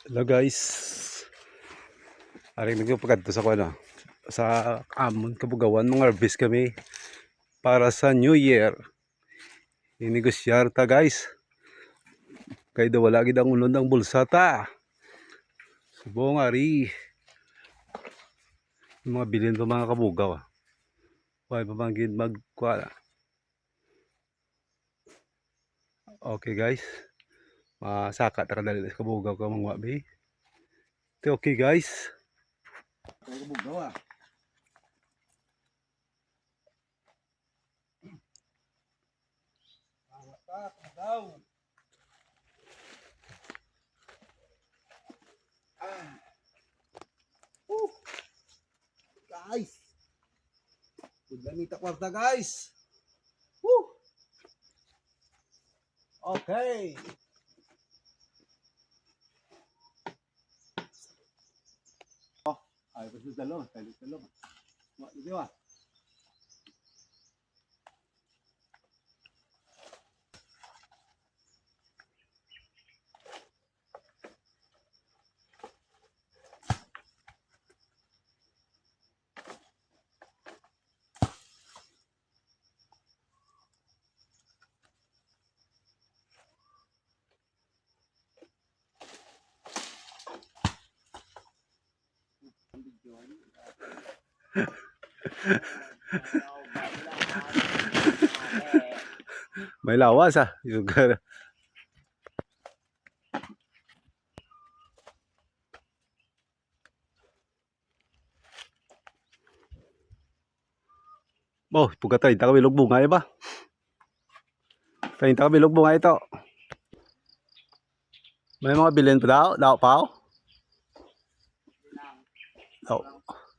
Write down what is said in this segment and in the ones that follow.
Hello guys. Aring nagpagkadto sa kuno. Sa amon kabugawan mga harvest kami para sa New Year. Inigosyar ta guys. Kay daw wala gid ang ulon ng bulsa ta. Subong ari. Yung mga bilin pa mga kabugaw. Why pa bang gid magkuha. Okay guys. Masaka ta kadali sa kabugaw ka mga wabi. Okay guys. Kabugaw ah. Guys. Udlanita kwarta guys. Woo! Okay. Ay, pati talong. Di ba? May lawas ah. Sugar. Oh, puga 30 ka bilog bunga ba? 30 ka bilog bunga ito. May mga bilin pa daw? Daw pa?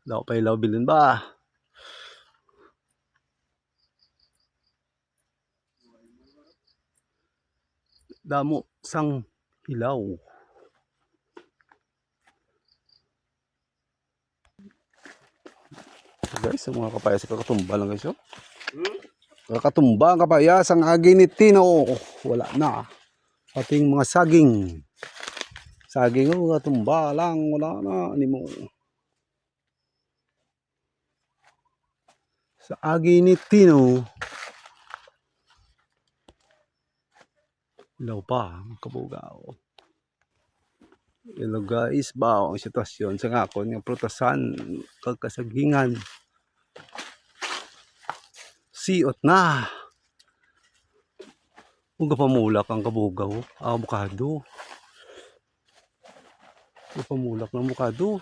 Daw pa ilaw bilin ba? Damo sang hilaw. Guys, mga kapayas kakatumba lang guys. Kakatumba ang kapayas ang agi ni Tino. Wala na. Ating mga saging. Saging katumba lang. Wala na. Ani mo. Sa agi ni Tino. Ilaw pa. Kabugaw. Hello guys, bao ang sitwasyon sa ngakon ng prutasan kagkasaghingan. Siot na. Kung pamulak ang kabugaw, avocado. Pamulak ng avocado.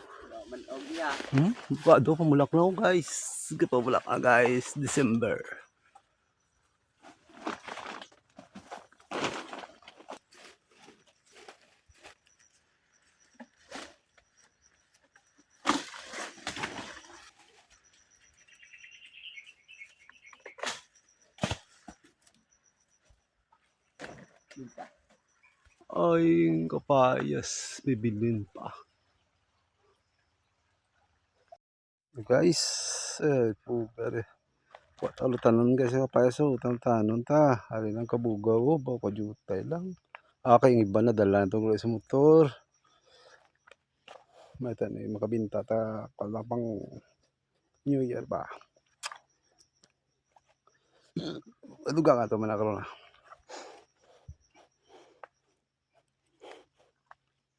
Avocado pamulak na guys. Pamulak na guys, December. Ay, kapayas, bibilin pa. Guys, pugare. Wala tanon guys, kapayas o, tanon ta. Hari ng kabugaw, baka jutay lang. Yung iba na dala na itong sa motor. May tanay, makabinta ta, palapang New Year ba. Aduga nga ito, manakaroon na.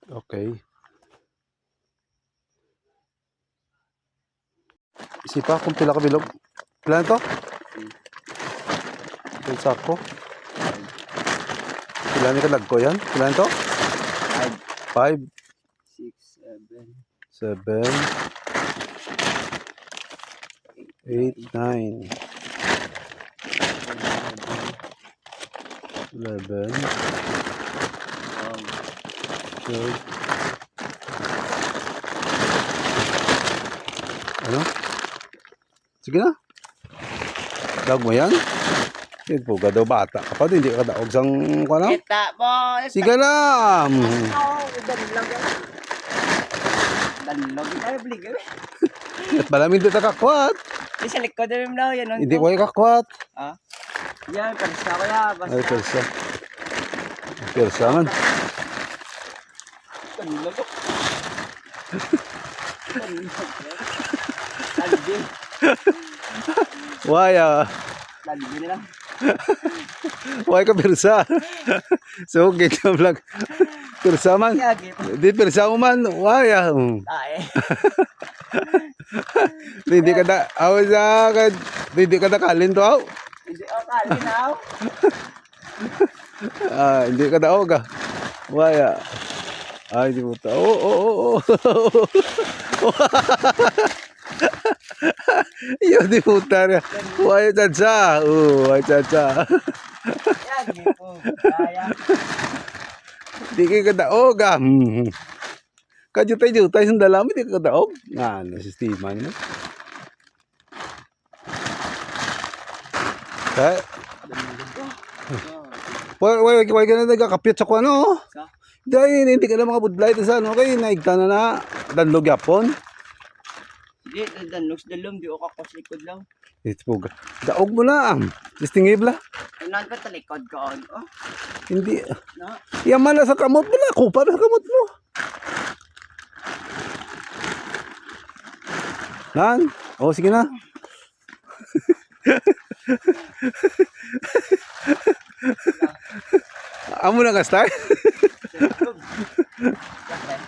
Okay. Isipa kung pila ka bilog. Pila na to? Pila sako. Pila ni kalag ko yan? Pila na to? 5. 6, 7. 8, 9. 11. 12. Ano? Sige na. Dag mo yan? Yan po, gadaw bata. Kapag hindi ka daog sang ano? Kita po. Sige na. Danlog. Ay, bligay. At malaming dito kakwat. Sa likod na rin daw yan. Hindi ko kakwat. Ah? Yan, persa ko ya. Ay, persa. Persa man. Kanila ko. Lalbi. Waya. Lalbi na lang. Waya ka persa. So, kita vlog. Persa man. Yagi. Di persa mo man. Waya. Tae. Hindi ka na. Awas na. Hindi ka na kalin to. Aw. Hindi ako kalinaw. Hindi ka na. Aw ka. Waya. Ay, di mo ta. Oh. Yun, di mo ta. Waya tsansa. Waya tsansa. Yagi po. Kaya. Di ka kadaog ah. Kajutay-jutay sa dalami, di ka kadaog. Nga, nasistima niya. Kaya, wag ka na nagkakapit sa kung ano. Sa? Dahil hindi ka na mga budlay sa ano. Kaya naigta na danlog yapon. Hindi, danlogs dalom. Di ako kakos likod lang. Ito po. Daog mo na. Distingib la. Unan ka talikod ko. Oh, Hindi. no? Yaman na sa kamot mo na. Kupa na sa kamot mo. Nan? O, sige na. Amo na ka, Star? Dalom. Bakit?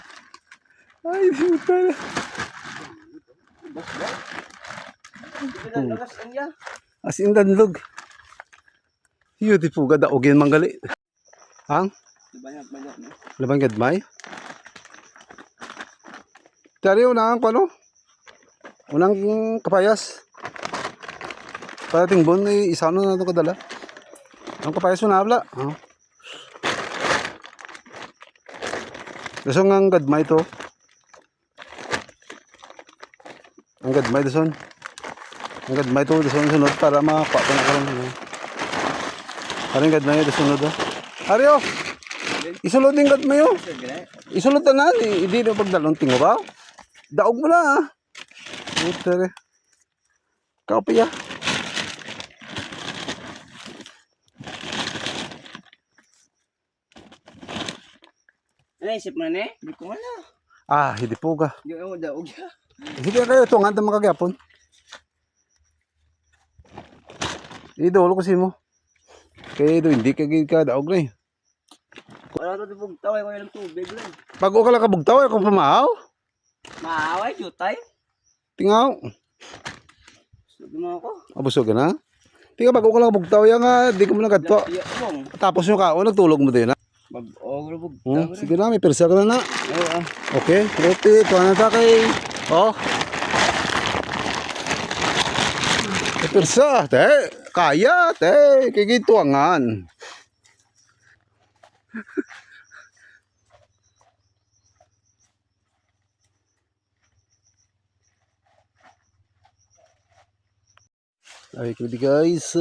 Ay, di mo pala. Bas ba? Hindi ko danlogs ang ya. As in danlog. Yun, di po ka daogin manggali. Ang? Banyak no? Laban gadmay? Tari, unang ano? Unang kapayas. Para tingbon, isa na ito kadala. Ang kapayas mo nabla. Oh. Gusto nga ang gadmay to. Ang gadmay doon. Ang gadmay to doon sunod para makakuha ko na karoon. Parang gadmay doon sunod. Aryo! Isulod yung gadmay oh. Isulod na na. Hindi na pagdalong tingo ba? Daog mo na ah. Butere. Kapi ah. Naisip mo na Hindi ko nga na. Ah, hindi po ka. Hindi ako daog ya. Sige kayo, tungan na makagapon. Idolo ko si mo. Kaya ito, hindi ka daog na eh. Wala ito bugtaw. Ay ko yung tubig lang. Pag o ka lang kabugtaw, ako pamahaw. Maaway, jutay. Tingaw. Sabi mo ako. Abusog ka na. Tinga, pag o ka lang kabugtaw, yan nga, di ko mo nagadto. Iya, mong. Tapos yung kao, nagtulog mo din ha. Mag-ogro bugtaw. Sige na, may persa ka na na. Oo. Okay, roti, tuwan na ta kay. Oh. May persa, te. Kaya, te. Kikituangan. Ay, kudi guys,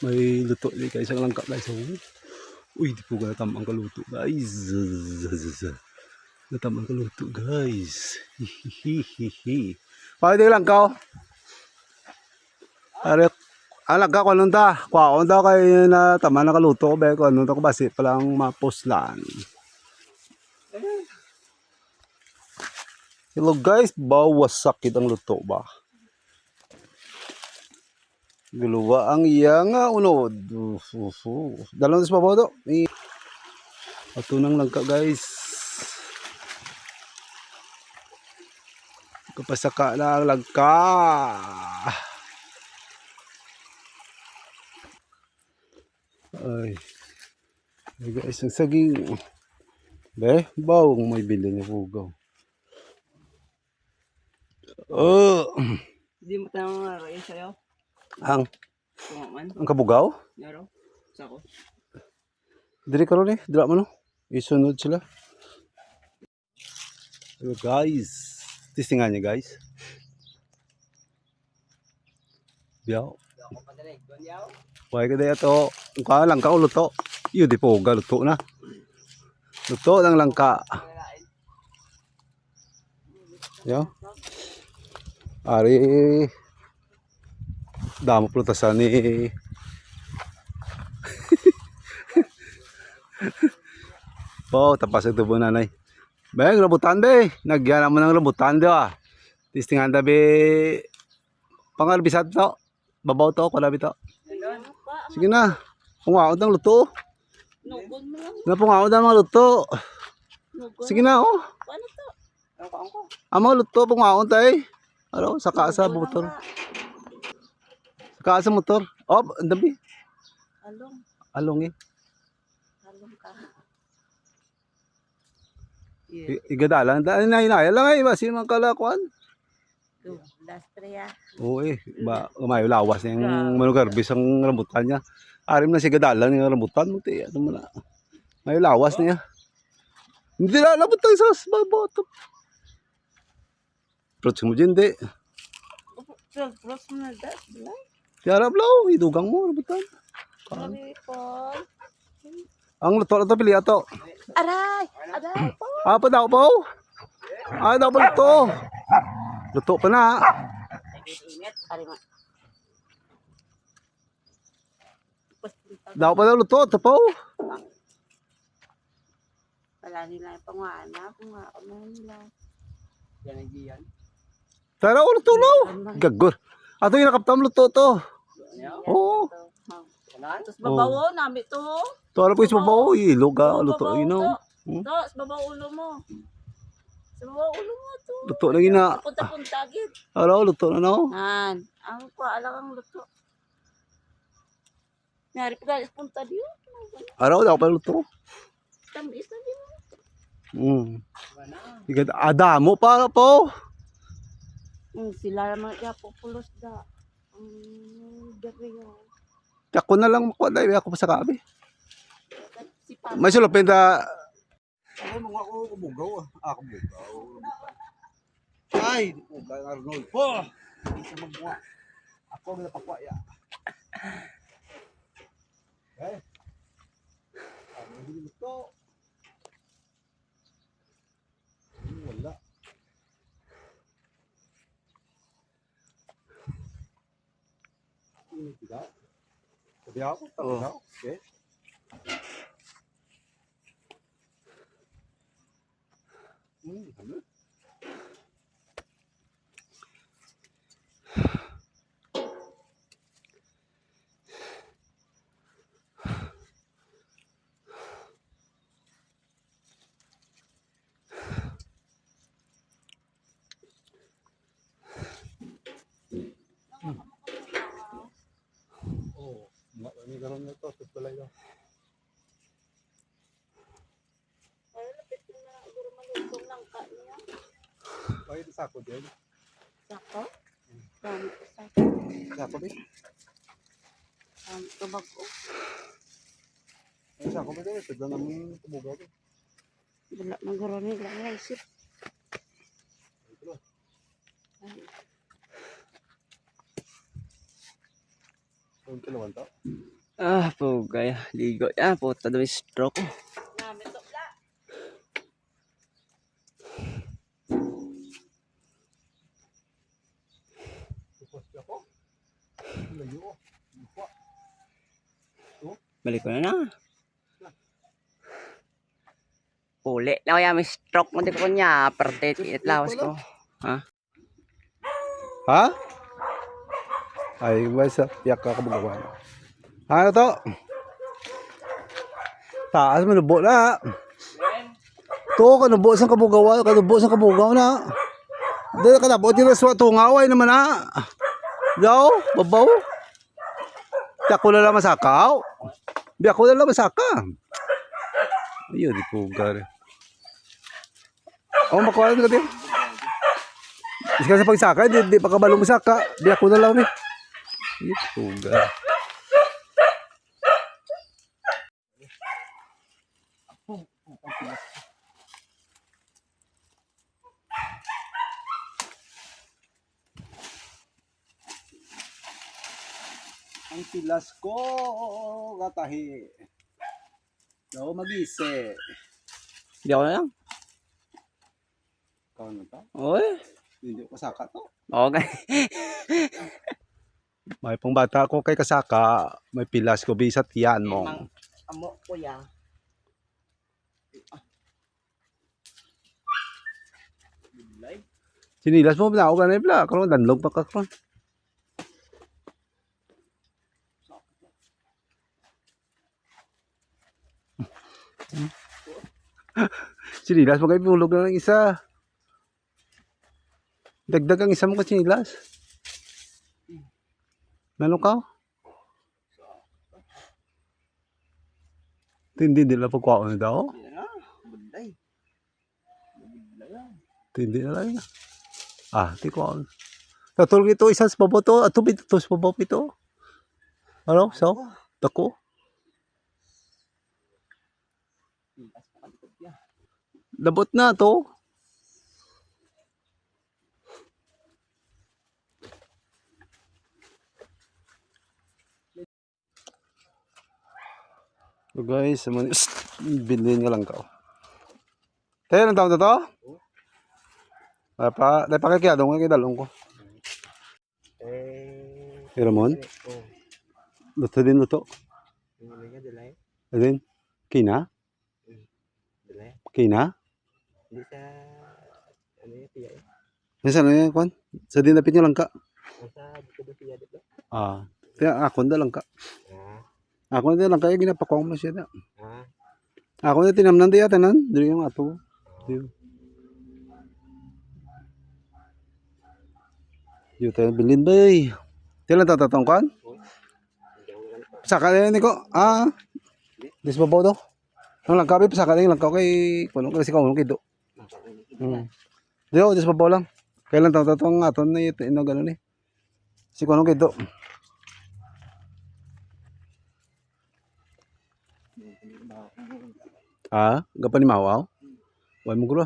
may luto di guys, ang langka guys. Uy, di po ka natamang kaluto guys. Natamang kaluto guys. Hihihihi. Pwede lang ka oh. Are, alag ka kung anong ta. Kwaon daw kayo na tama na kaluto ko. Be, kung anong ta ko basi palang mapuslan. Hello guys, bawas sakit ang luto ba? Guluwa ang iya nga unod. Dalawang sa babaw to. Patunang lang ka guys. Kapasaka na ang lagka. Ay. Ay guys, ang saging. Be, bawang may bilhin na pugaw. Oh. Hindi mo tayo nga rin sa'yo. Ang Kumaman. kabugaw? Yaro. Sako. Diri ka ron eh. Dira mo no. Isunod sila. Hello guys. Testingan niya guys. Biyaw. Ako pa dali. Gonyaw. Why ka daya to. Ang lang ka luto. Iyo di po ga luto na. Luto ng langka. Yo. Ari damo plutasan ni oh, tapas ito po nanay. Beng, rambutan be. Nagyan naman ng rambutan di ba? Tistingan da be. Pangarbisat to. Babaw to, kalabi to. Sige na. Pungaod ng luto. Nugon mo lang. Napungaod ang mga luto. Nugon. Sige na oh. Paano to? Ang mga luto pungaod tayo. Ano, saka sa motor. Saka sa motor. Oh, ang dami. Along. Along eh. Along ka. Yeah. Igadalan. Inaya lang eh. Basi mga kalakuan. Go. Last three ah. Oo eh. Umayo lawas na yung manugarbis ang rambutan niya. Arim na si gadalan yung rambutan. Muti. Ano mo na. May lawas niya. Hindi na rambutan sa bottom. Prots mo dyan di. Plus mo na das. Tiara blaw. Idugang mo rambutan. Marami po. Ang luto na ito pili ato. Aray! Aray po! Apa daw po? Daw po luto. Luto pa na. Init. Aray mo. Daw pa daw luto. Ito po. Wala nila yung pangwana. Pangwana nila. Yan ang giyan. Tara o luto na. Gagor. Ato yung nakaptam luto to. Oo. Tapos babawo namin to. Tara po yung babaw. Ilog ka. Luto. Ino. Tapos babaw ulo mo. Sa babaw ulo mo to. Luto na gina. Punta-punta agad. Araw, luto na no. Nan. Ang kwa alang ang luto. Nari pa galis punta diyo. Araw, daw pa luto. Tamis na din. Adamo para po. Sila naman ya pupulos da. Dariyo. Ako na lang makuha dahil ako pa sa kabi. Si Papa. May sulapin ta. Ay, mga ako kabugaw ah. Ako bugaw. Ay, bugaw Arnold. Po! Isa magbuwa. Ako na pakwa ya. Eh. Ano din ito? Wala. Ini tidak. Sabi ako, tawag ako. Okay. Ano? Oh, ini karon na to, tutulay daw. Ay, lapit na siguro malutong lang ka niya. Ay, ito sako din. Sako? Dami ko sako. Sako din. Tubag ko. Ay, sako din. Ito na naman tumugaw din. Wala maguroni lang lang isip. Ito. Kung kilawan to? Pugay. Ligo. Puta daw yung stroke. Namin to la. Tapos ako. Layo. Mukha. Balik ko na na. Uli. Kaya may stroke mo. Di ko niya. Parte. Tiit lawas ko. Ha? Ay, sa piyak ka kabugawan. Ano to? Taas mo nubo na. To, kanubo sa kabugawan. Kanubo sa kabugaw na. Dahil kanabot yung raswa tungaway naman na. Daw, babaw. Biyak ko na lang masakaw. Biyak ko na lang masaka. Ayun, di pugar. Oh, makuha ka din. Isa sa pagsaka, di pa kabalo masaka. Biyak ko na lang eh. Ayun, pugar. Ang pilas ko, katahi. Daw mag-ise. Hindi ako na lang. Ikaw na to? Uy. Hindi ko saka to. Okay. May pang bata ko kay kasaka, may pilas ko bisat yan mo. Amo ko ya. Sinilas mo na ako ganay pala. Karon danlog pa ka karon. Sinilas mo kay pulog na ng isa. Dagdag ang isa mo ka sinilas. Nano ka? Tindi nila pagkuha na daw. Hindi na. Bunday. Tindi na lang. Ah, di ko. Tatulog ito isa sa babo to. At tubig ito sa babo ito. Ano? So? Dako? Labot na to. So guys, bilhin nga lang ka. Tayo ng taon na to? Dahil pa kaya dong kay dalong ko. Pero mon? Luto din luto. Adin? Kina? Kina? Hindi sa... Ano yung tiya eh? Nasaan na yan, Kwan? Sa dinapit nyo lang ka? Nasa dito ba tiya dito? Ah. Kaya ako na lang ka. Ah. Ako na lang kaya ginapakuha mo siya na. Ah. Ako na tinamnan di tanan. Dili yung ato. Diyo. Diyo tayo bilin bay. Tila tatatong Kwan? Saka na ni ko. Ah. Disbabaw daw. Ang langkabi pasaka na yung langkaw kay kuno kasi kuno kido. Diyo disbabaw lang. Kailan tatatong aton na ito ino gano'n eh. Si kuno kido. Ah, gapan ni mawaw. Wala mo gulo.